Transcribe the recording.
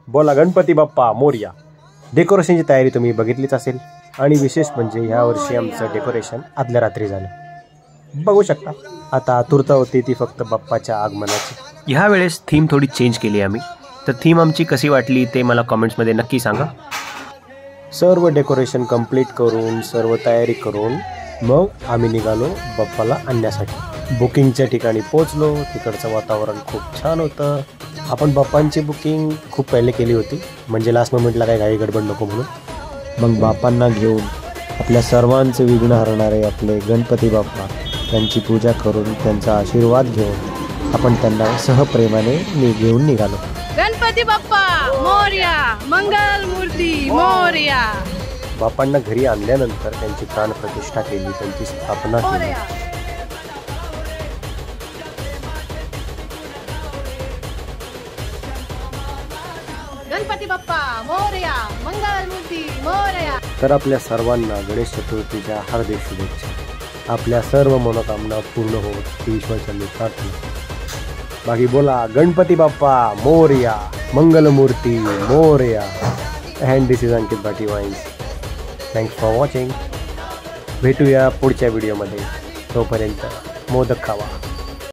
बोला गणपती बाप्पा मोरया। डेकोरेशनची तयारी तुम्ही बघितलीच असेल आणि विशेष म्हणजे ह्या वर्षी आमचं डेकोरेशन आदल्या रात्री झालं। बघू शकता आता आतुरता होती ती फक्त बाप्पाच्या आगमनाची। ह्या वेळेस थीम थोडी चेंज केली आम्ही, तर थीम आमची कशी वाटली ते मला कमेंट्समध्ये नक्की सांगा। सर्व डेकोरेशन कंप्लीट करून सर्व तयारी करून मग आम्ही निघालो बाप्पाला आणण्यासाठी। बुकिंगच्या ठिकाणी पोहोचलो, तिकडचं वातावरण खूप छान होतं। आपण बाप्पांची बुकिंग खूप पहिले केली होती, म्हणजे लास्ट मोमेंटला काही घाई गडबड नको म्हणून। मग बाप्पांना घेऊन आपल्या सर्वांचे विघ्न हरणारे आपले गणपती बाप्पा त्यांची पूजा करून त्यांचा आशीर्वाद घेऊन आपण त्यांना सहप्रेमाने घेऊन निघालो। गणपती बाप्पा मोरया, मंगल मूर्ती मोरया। बाप्पांना घरी आणल्यानंतर त्यांची प्राणप्रतिष्ठा केली, त्यांची स्थापना केली। गणपती बाप्पा मोरया, मंगल मूर्ती मोरया। तर आपल्या सर्वांना गणेश चतुर्थीच्या हार्दिक शुभेच्छा। आपल्या सर्व मनोकामना पूर्ण होत ही ईश्वरचरणी प्रार्थना। बाकी बोला Ganpati Bappa Morya, Mangalmurti Morya. And this is Ankit Bhati wines. Thanks for watching. भेटूया पुढच्या व्हिडिओमध्ये, तोपर्यंत मोदक खावा।